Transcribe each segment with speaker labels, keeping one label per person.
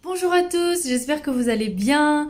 Speaker 1: Bonjour à tous, j'espère que vous allez bien.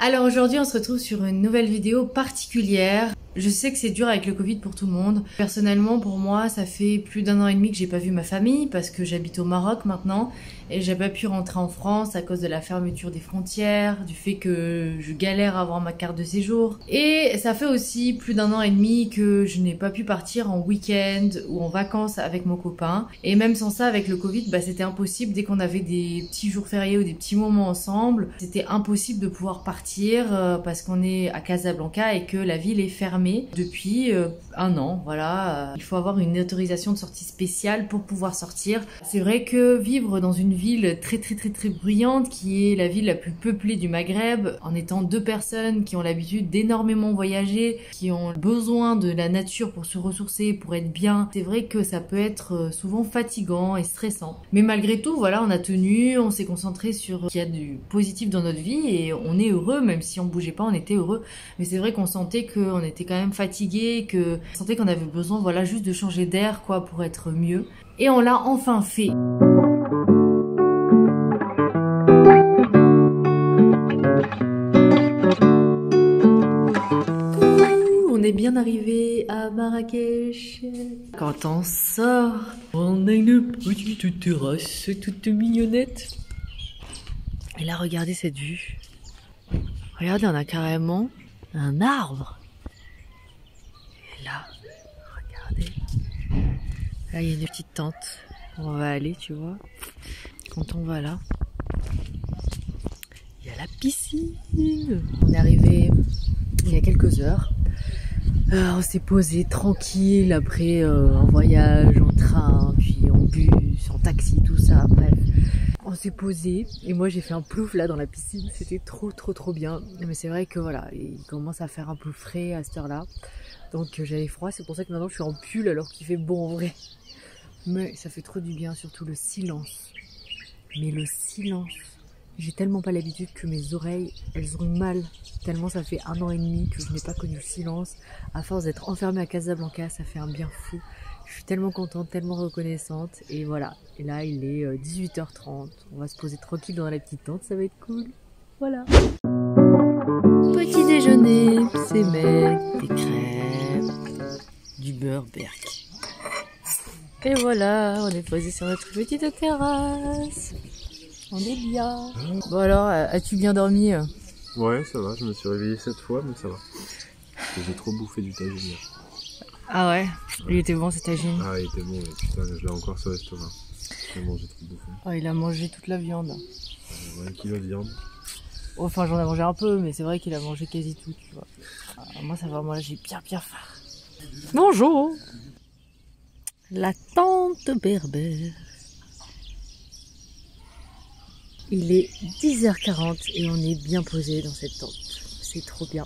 Speaker 1: Alors aujourd'hui on se retrouve sur une nouvelle vidéo particulière. Je sais que c'est dur avec le Covid pour tout le monde. Personnellement pour moi ça fait plus d'un an et demi que j'ai pas vu ma famille parce que j'habite au Maroc maintenant et j'ai pas pu rentrer en France à cause de la fermeture des frontières, du fait que je galère à avoir ma carte de séjour. Et ça fait aussi plus d'un an et demi que je n'ai pas pu partir en week-end ou en vacances avec mon copain. Et même sans ça avec le Covid, c'était impossible. Dès qu'on avait des petits jours fériés ou des petits moments ensemble, c'était impossible de pouvoir partir parce qu'on est à Casablanca et que la ville est fermée depuis un an. Voilà, il faut avoir une autorisation de sortie spéciale pour pouvoir sortir. C'est vrai que vivre dans une ville très bruyante qui est la ville la plus peuplée du Maghreb, en étant deux personnes qui ont l'habitude d'énormément voyager, qui ont besoin de la nature pour se ressourcer, pour être bien, c'est vrai que ça peut être souvent fatigant et stressant. Mais malgré tout, voilà, on a tenu, on s'est concentré sur ce qu'il y a du positif dans notre vie et on est heureux, même si on bougeait pas, on était heureux. Mais c'est vrai qu'on sentait qu'on était quand même fatigué, qu'on sentait qu'on avait besoin, voilà, juste de changer d'air, quoi, pour être mieux. Et on l'a enfin fait. On est bien arrivé à Marrakech. Quand on sort, on a une petite terrasse toute mignonnette. Et là, regardez cette vue. Regardez, on a carrément un arbre. Et là, regardez. Là, il y a une petite tente où on va aller, tu vois. Quand on va là, il y a la piscine. On est arrivé il y a quelques heures. On s'est posé tranquille après un voyage en train, puis en bus, en taxi, tout ça, bref. On s'est posé et moi j'ai fait un plouf là dans la piscine, c'était trop bien. Mais c'est vrai que voilà, il commence à faire un peu frais à cette heure-là. Donc j'avais froid, c'est pour ça que maintenant je suis en pull alors qu'il fait bon en vrai. Mais ça fait trop du bien, surtout le silence. Mais le silence, j'ai tellement pas l'habitude que mes oreilles, elles ont mal. Tellement ça fait un an et demi que je n'ai pas connu le silence. À force d'être enfermée à Casablanca, ça fait un bien fou. Je suis tellement contente, tellement reconnaissante. Et voilà. Et là, il est 18h30. On va se poser tranquille dans la petite tente, ça va être cool. Voilà. Petit déjeuner, c'est mec, des crêpes, du beurre berk. Et voilà, on est posé sur notre petite terrasse. On est bien. Bon alors, as-tu bien dormi?
Speaker 2: Ouais, ça va, je me suis réveillé 7 fois, mais ça va. Parce que j'ai trop bouffé du tagine hier.
Speaker 1: Ah ouais, il était bon cet tagine.
Speaker 2: Ah, il était bon, mais putain, je l'ai encore sur l'estomac. J'ai mangé trop bouffé.
Speaker 1: Oh, il a mangé toute la viande.
Speaker 2: J'ai 1 kilo de viande.
Speaker 1: Enfin, j'en ai mangé un peu, mais c'est vrai qu'il a mangé quasi tout, tu vois. Moi, ça va, moi, j'ai bien faim. Bonjour. La tente berbère. Il est 10h40 et on est bien posé dans cette tente. C'est trop bien.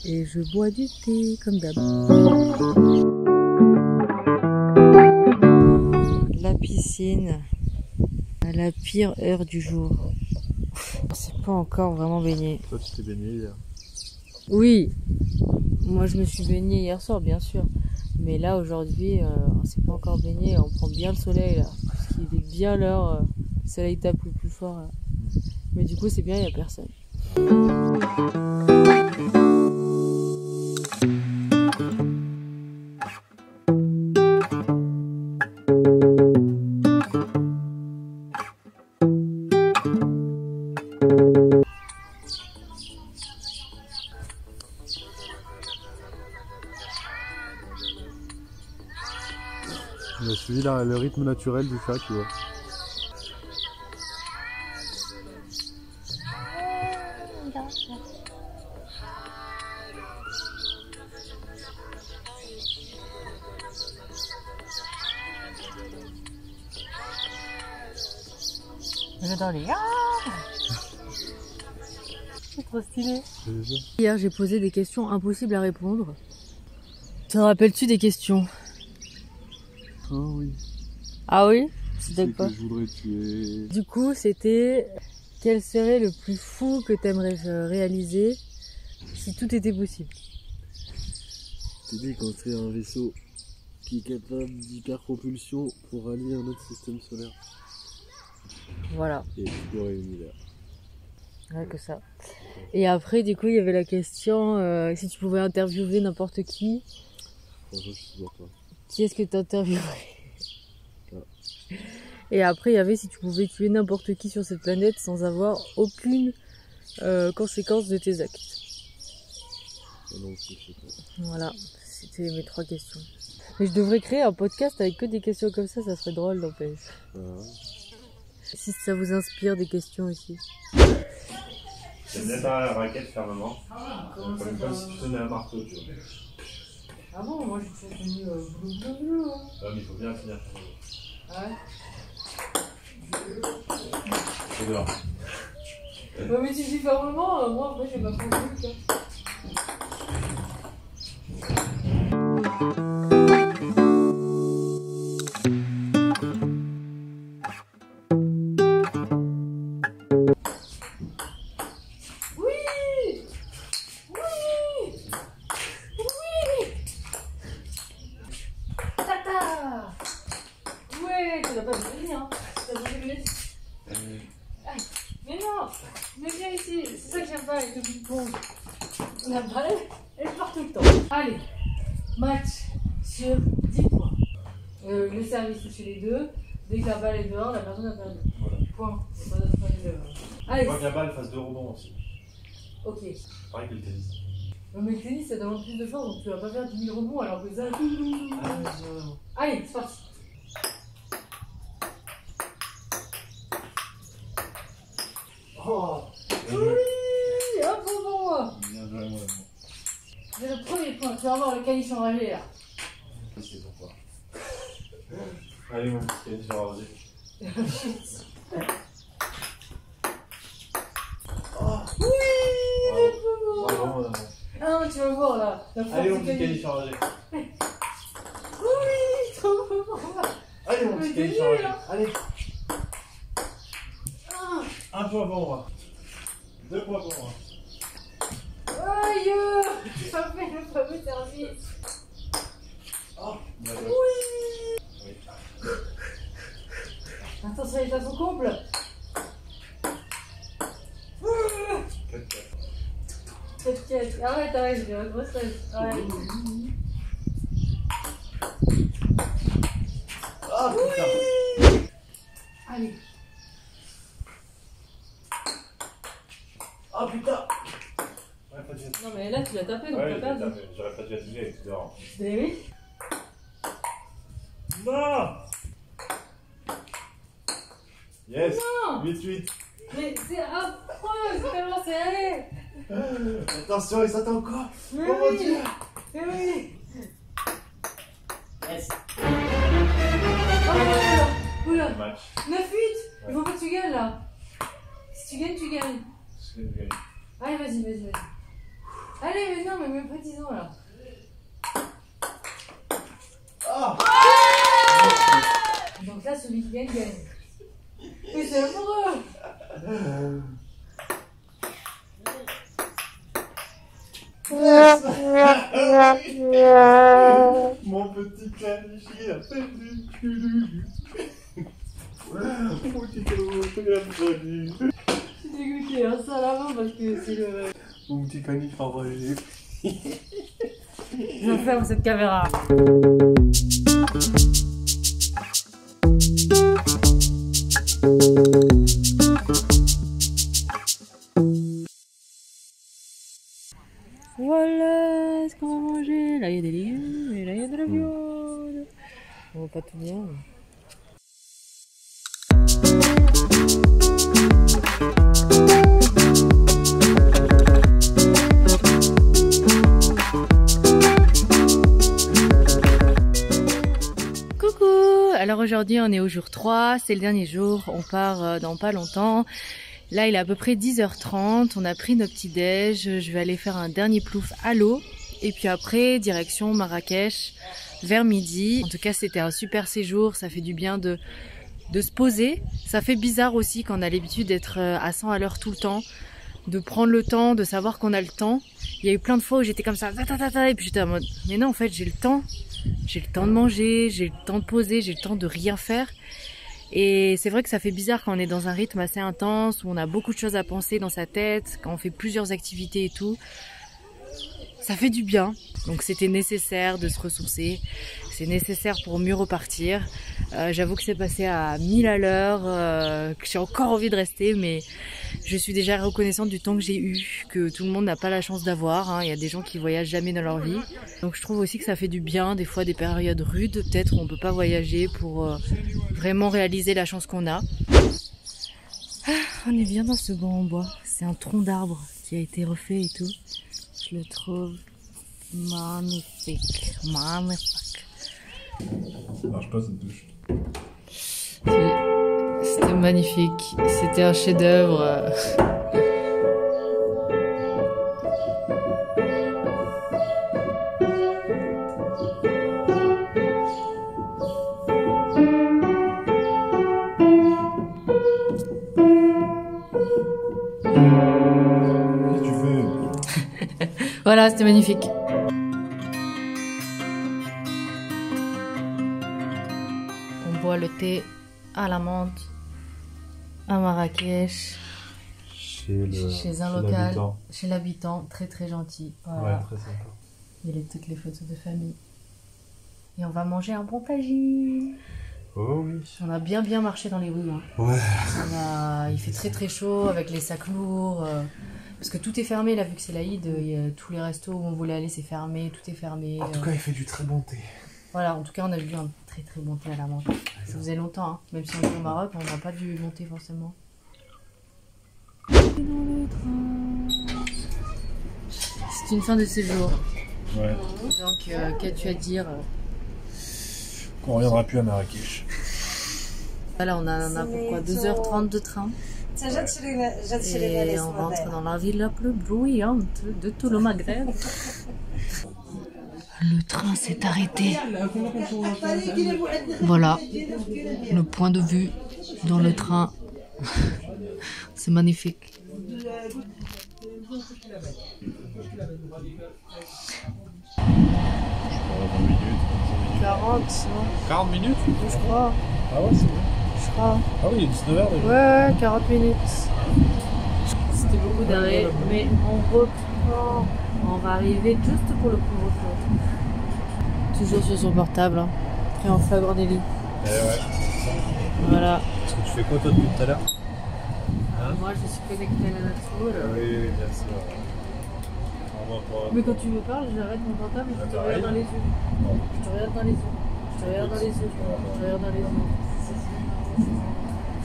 Speaker 1: Et je bois du thé comme d'hab. La piscine à la pire heure du jour. On s'est pas encore vraiment baigné.
Speaker 2: Toi, tu t'es baigné hier.
Speaker 1: Oui, moi je me suis baignée hier soir, bien sûr. Mais là aujourd'hui, on s'est pas encore baigné. On prend bien le soleil là, parce qu'il est bien l'heure. Le soleil tape le plus fort là. Mais du coup, c'est bien, il y a personne.
Speaker 2: On a suivi le rythme naturel du chat, tu vois.
Speaker 1: J'adore les... C'est trop stylé. Hier, j'ai posé des questions impossibles à répondre. Te rappelles-tu des questions?
Speaker 2: Oh oui.
Speaker 1: Ah oui? C'était
Speaker 2: C'est
Speaker 1: quoi?
Speaker 2: que je voudrais tuer.
Speaker 1: Du coup, c'était quel serait le plus fou que tu aimerais réaliser si tout était possible?
Speaker 2: T'es dit construire un vaisseau qui est capable d'hyperpropulsion pour rallier un autre système solaire.
Speaker 1: Voilà.
Speaker 2: Et explorer l'univers.
Speaker 1: Ouais, que ça. Et après, du coup, il y avait la question si tu pouvais interviewer n'importe qui.
Speaker 2: Franchement, je sais pas.
Speaker 1: Qui est-ce que tu interviewerais? Et après, il y avait si tu pouvais tuer n'importe qui sur cette planète sans avoir aucune conséquence de tes actes.
Speaker 2: Non, je sais pas.
Speaker 1: Voilà, c'était mes 3 questions. Mais je devrais créer un podcast avec que des questions comme ça serait drôle n'empêche. Si ça vous inspire des questions aussi.
Speaker 3: J'aime bien faire la raquette fermement. Comme si tu tenais un marteau, tu vois.
Speaker 1: Ah bon, moi j'ai toujours tenu bleu.
Speaker 3: Ah, mais il faut bien finir.
Speaker 1: Ouais.
Speaker 3: C'est dehors.
Speaker 1: Ouais, mais si je dis fermement, moi après j'ai ma propre truc. Mais non, mais viens ici, c'est ça que j'aime pas avec le ping-pong. La balle, elle part tout le temps. Allez, match sur 10 points. Le service chez les deux. Dès que la balle est dehors, la personne a perdu.
Speaker 3: Voilà.
Speaker 1: Point. C'est pas notre règle. Allez.
Speaker 3: Il faut que la balle fasse 2 rebonds aussi.
Speaker 1: Ok.
Speaker 3: Pareil que le tennis.
Speaker 1: Mais le tennis, ça demande plus de force, donc tu vas pas faire 10 000 rebonds alors que ça. Allez, c'est parti.
Speaker 3: Oh,
Speaker 1: Oui, hop, bon.
Speaker 3: bien joué, moi.
Speaker 1: C'est le premier point. Tu vas voir le caniche enragé là.
Speaker 3: C'est pourquoi. Allez, mon petit caniche enragé.
Speaker 1: Oui,
Speaker 3: Bravo, madame.
Speaker 1: ah non, tu vas voir là. La force
Speaker 3: Allez, mon
Speaker 1: du
Speaker 3: petit
Speaker 1: caniche.
Speaker 3: caniche enragé.
Speaker 1: Oui, trop bon.
Speaker 3: Allez, mon petit
Speaker 1: Mais
Speaker 3: caniche
Speaker 1: t'es
Speaker 3: enragé.
Speaker 1: nul, hein.
Speaker 3: Allez,
Speaker 1: Ah,
Speaker 3: 1 point pour moi. 2 points pour moi.
Speaker 1: aïe, ça fait le fameux service.
Speaker 3: Oh, bien joué.
Speaker 1: Oui.
Speaker 3: Oui.
Speaker 1: Attention, il est à son comble.
Speaker 3: 4-4.
Speaker 1: Arrête, j'ai un gros stress. Arrête.
Speaker 3: Ah, putain.
Speaker 1: Allez.
Speaker 3: Ah, putain. Ouais, pas de jet.
Speaker 1: Non, mais là, tu l'as tapé, donc
Speaker 3: Ouais,
Speaker 1: t'as perdu.
Speaker 3: j'aurais pas dû attirer avec tout dehors.
Speaker 1: Eh oui.
Speaker 3: Non. Yes.
Speaker 1: Non.
Speaker 3: 8-8.
Speaker 1: Mais c'est affreux, c'est tellement serré.
Speaker 3: Attention, il s'attend quoi?
Speaker 1: Mais
Speaker 3: Oh mon
Speaker 1: oui.
Speaker 3: dieu.
Speaker 1: Eh oui.
Speaker 3: Yes.
Speaker 1: Oh, oula.
Speaker 3: Match.
Speaker 1: 9-8. Il faut pas que tu gagnes là. Si tu gagnes, tu gagnes. Allez, vas-y. Allez, mais non, mais même pas 10 ans là.
Speaker 3: Ah.
Speaker 1: Donc là, celui qui gagne, gagne. Mais c'est amoureux.
Speaker 3: Mon petit caniche, il a fait du cul. Mon petit caniche, il a fait du cul.
Speaker 1: Je suis dégoûtée, hein, ça à la main parce que c'est le.
Speaker 3: Mon petit caniche enragé.
Speaker 1: Je ferme cette caméra. Voilà ce qu'on va manger. Là il y a des légumes et là il y a de la viande. On va pas tout bien. Alors aujourd'hui on est au jour 3, c'est le dernier jour, on part dans pas longtemps. Là il est à peu près 10h30, on a pris nos petits déj, je vais aller faire un dernier plouf à l'eau. Et puis après direction Marrakech vers midi. En tout cas c'était un super séjour, ça fait du bien de se poser. Ça fait bizarre aussi quand on a l'habitude d'être à 100 à l'heure tout le temps. De prendre le temps, de savoir qu'on a le temps. Il y a eu plein de fois où j'étais comme ça, et puis j'étais en mode, mais non en fait j'ai le temps. J'ai le temps de manger, j'ai le temps de poser, j'ai le temps de rien faire. Et c'est vrai que ça fait bizarre quand on est dans un rythme assez intense, où on a beaucoup de choses à penser dans sa tête, quand on fait plusieurs activités et tout. Ça fait du bien. Donc c'était nécessaire de se ressourcer. C'est nécessaire pour mieux repartir. J'avoue que c'est passé à 1000 à l'heure, que j'ai encore envie de rester, mais je suis déjà reconnaissante du temps que j'ai eu, que tout le monde n'a pas la chance d'avoir. Hein. Il y a des gens qui voyagent jamais dans leur vie. Donc je trouve aussi que ça fait du bien, des fois des périodes rudes, peut-être où on peut pas voyager pour vraiment réaliser la chance qu'on a. On est bien dans ce banc en bois. C'est un tronc d'arbre qui a été refait et tout. Je le trouve magnifique, magnifique.
Speaker 3: Ça marche pas cette douche.
Speaker 1: C'était magnifique, c'était un chef-d'œuvre.
Speaker 3: Qu'est-ce que tu fais?
Speaker 1: Voilà, c'était magnifique. On boit le thé à la menthe à Marrakech, chez un local, chez l'habitant, très très gentil. Voilà.
Speaker 3: Ouais, très sympa.
Speaker 1: Il y a toutes les photos de famille. Et on va manger un bon tagine.
Speaker 3: Oh oui.
Speaker 1: On a bien marché dans les rues. Hein.
Speaker 3: Ouais.
Speaker 1: Il fait très très chaud avec les sacs lourds. Parce que tout est fermé là, vu que c'est l'Aïd. Tous les restos où on voulait aller, c'est fermé. Tout est fermé.
Speaker 3: En tout cas, il fait du très bon thé.
Speaker 1: Voilà, en tout cas, on a vu un très très bon thé à la menthe. Ça faisait longtemps, hein. Même si on est au Maroc, on n'a pas du bon thé forcément. C'est une fin de séjour.
Speaker 3: Ouais.
Speaker 1: Donc, qu'as-tu à dire?
Speaker 3: Qu'on reviendra plus à Marrakech.
Speaker 1: Voilà, on en a pour quoi, 2h30 de train. Et on rentre dans la ville la plus bruyante de tout le Maghreb. Le train s'est arrêté. Voilà, le point de vue dans le train. C'est magnifique. 40, non?
Speaker 3: 40 minutes?
Speaker 1: Je crois.
Speaker 3: Ah ouais, c'est vrai.
Speaker 1: Je crois.
Speaker 3: Ah oui, il est 19h déjà.
Speaker 1: Ouais, 40 minutes. C'était beaucoup d'arrêts, mais on reprend. On va arriver juste pour le couvre-feu. Toujours sur son portable, hein. Pris en flagrant délit.
Speaker 3: Eh ouais.
Speaker 1: Voilà.
Speaker 3: Parce que tu fais quoi toi depuis tout à l'heure?
Speaker 1: Moi je suis connectée à la nature.
Speaker 3: Oui, bien sûr. On va pas...
Speaker 1: Mais quand tu me parles, j'arrête mon portable et je te regarde dans les yeux. Je te regarde dans les yeux. Je te regarde dans les yeux. Je te regarde dans les yeux. Si.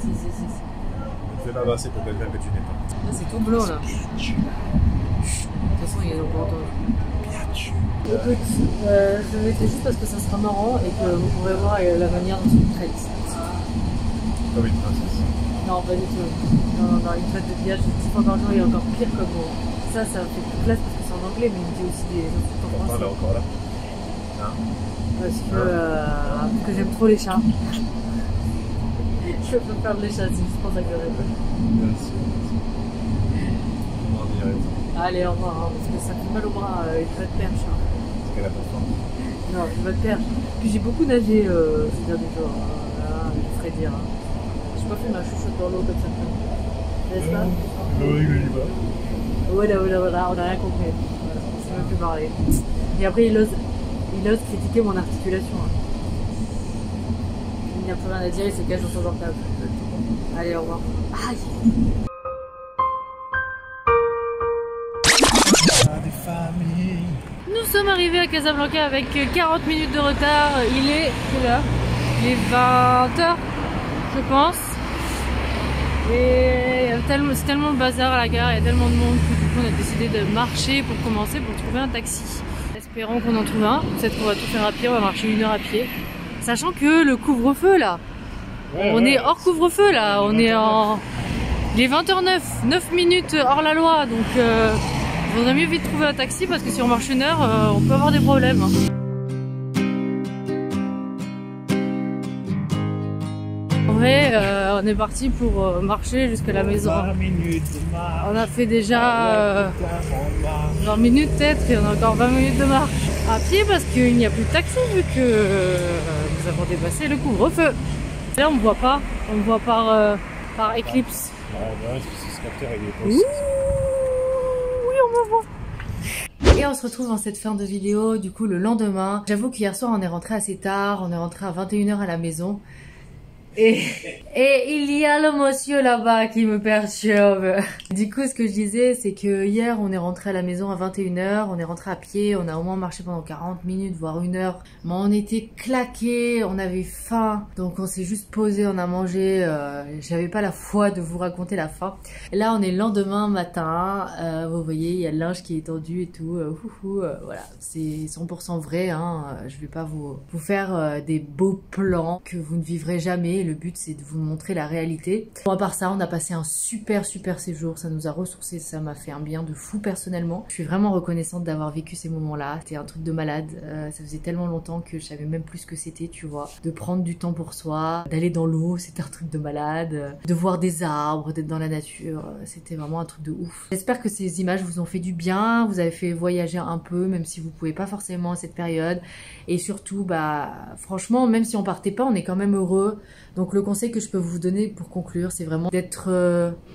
Speaker 3: Ne fais pas passer pour quelqu'un que tu n'es pas.
Speaker 1: Là c'est tout blanc là. De toute façon il y a encore entendu. Écoute, je vais juste parce que ça sera marrant et que vous pourrez voir la manière dont c'est traite.
Speaker 3: Comme une princesse.
Speaker 1: Non, pas du tout. Non, une traite de pillage, 10 fois par jour et encore pire comme mot. Ça fait plus classe parce que c'est en anglais, mais il dit aussi des insultes en français.
Speaker 3: Là, encore là. Non.
Speaker 1: Parce que j'aime trop les chats. Je peux perdre les chats, c'est juste pour ça que je rêve.
Speaker 3: Merci. Comment dire?
Speaker 1: Allez, au revoir, hein, parce que ça fait mal au bras, une vraie perche. Hein.
Speaker 3: Parce qu'elle a pas faim.
Speaker 1: Non, une vraie perche. Puis j'ai beaucoup nagé ces derniers jours. Là, je ferais dire. Hein. J'ai pas fait ma chouchoute dans l'eau comme ça. N'est-ce pas?
Speaker 3: Oui,
Speaker 1: Voilà, on a rien compris. Voilà, on s'est même plus parler. Et après, il ose critiquer mon articulation. Hein. Il n'a plus rien à dire, il se cache dans son portable. Allez, au revoir. Aïe! Nous sommes arrivés à Casablanca avec 40 minutes de retard. Il est quelle heure? Il est 20h, je pense. Et c'est tellement le bazar à la gare, il y a tellement de monde que du coup on a décidé de marcher pour commencer, pour trouver un taxi. Espérons qu'on en trouve un. Peut-être qu'on va tout faire à pied, on va marcher 1 heure à pied. Sachant que le couvre-feu là, on est hors couvre-feu là, on est en... Il est 20h09, 9 minutes hors la loi, donc il vaudrait mieux vite trouver un taxi parce que si on marche 1 heure, on peut avoir des problèmes. En vrai, on est parti pour marcher jusqu'à la maison. On a fait déjà 20 minutes peut-être et on a encore 20 minutes de marche à pied parce qu'il n'y a plus de taxi vu que nous avons dépassé le couvre-feu. Là on ne voit pas On le voit par Eclipse.
Speaker 3: Ouais, parce que ce capteur il est
Speaker 1: Oui, on me voit. Et on se retrouve dans cette fin de vidéo, du coup le lendemain. J'avoue qu'hier soir on est rentré assez tard, on est rentré à 21 h à la maison. Et il y a le monsieur là-bas qui me perturbe. Du coup, ce que je disais, c'est que hier, on est rentré à la maison à 21 h, on est rentré à pied, on a au moins marché pendant 40 minutes, voire 1 heure. Mais on était claqués, on avait faim, donc on s'est juste posé, on a mangé. J'avais pas la foi de vous raconter la fin. Et là, on est le lendemain matin, vous voyez, il y a le linge qui est étendu et tout. Voilà, c'est 100% vrai, hein. Je vais pas vous faire des beaux plans que vous ne vivrez jamais. Le but, c'est de vous montrer la réalité. Bon, à part ça, on a passé un super séjour. Ça nous a ressourcés, ça m'a fait un bien de fou personnellement. Je suis vraiment reconnaissante d'avoir vécu ces moments-là. C'était un truc de malade. Ça faisait tellement longtemps que je savais même plus ce que c'était, tu vois. De prendre du temps pour soi, d'aller dans l'eau, c'était un truc de malade. De voir des arbres, d'être dans la nature, c'était vraiment un truc de ouf. J'espère que ces images vous ont fait du bien, vous avez fait voyager un peu, même si vous pouvez pas forcément à cette période. Et surtout, bah, franchement, même si on partait pas, on est quand même heureux. Donc le conseil que je peux vous donner pour conclure, c'est vraiment d'être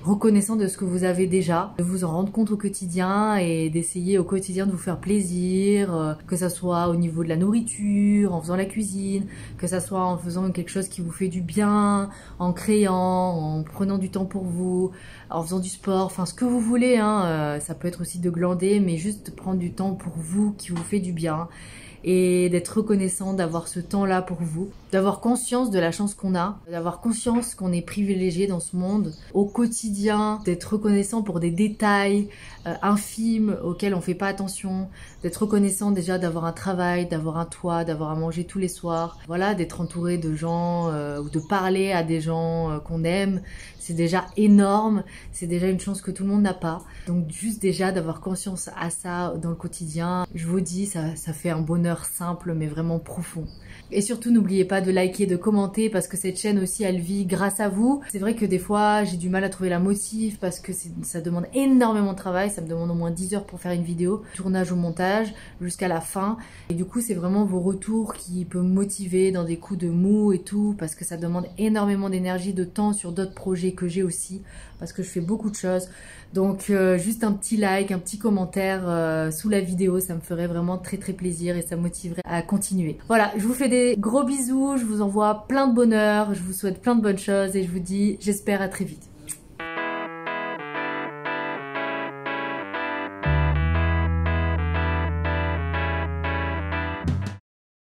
Speaker 1: reconnaissant de ce que vous avez déjà, de vous en rendre compte au quotidien et d'essayer au quotidien de vous faire plaisir, que ça soit au niveau de la nourriture, en faisant la cuisine, que ça soit en faisant quelque chose qui vous fait du bien, en créant, en prenant du temps pour vous, en faisant du sport, enfin ce que vous voulez, hein, ça peut être aussi de glander, mais juste prendre du temps pour vous qui vous fait du bien. Et d'être reconnaissant d'avoir ce temps-là pour vous, d'avoir conscience de la chance qu'on a, d'avoir conscience qu'on est privilégié dans ce monde au quotidien, d'être reconnaissant pour des détails infimes auxquels on fait pas attention, d'être reconnaissant déjà d'avoir un travail, d'avoir un toit, d'avoir à manger tous les soirs, voilà, d'être entouré de gens ou de parler à des gens qu'on aime, c'est déjà énorme, c'est déjà une chance que tout le monde n'a pas. Donc juste déjà d'avoir conscience à ça dans le quotidien, je vous dis, ça fait un bonheur simple mais vraiment profond. Et surtout n'oubliez pas de liker, de commenter parce que cette chaîne aussi elle vit grâce à vous. C'est vrai que des fois j'ai du mal à trouver la motive parce que ça demande énormément de travail, ça me demande au moins 10 heures pour faire une vidéo, tournage au montage jusqu'à la fin. Et du coup c'est vraiment vos retours qui peuvent me motiver dans des coups de mou et tout parce que ça demande énormément d'énergie, de temps sur d'autres projets que j'ai aussi parce que je fais beaucoup de choses. Donc juste un petit like, un petit commentaire sous la vidéo, ça me ferait vraiment très plaisir et ça me motiverait à continuer. Voilà, je vous fais des gros bisous, je vous envoie plein de bonheur, je vous souhaite plein de bonnes choses et je vous dis j'espère à très vite.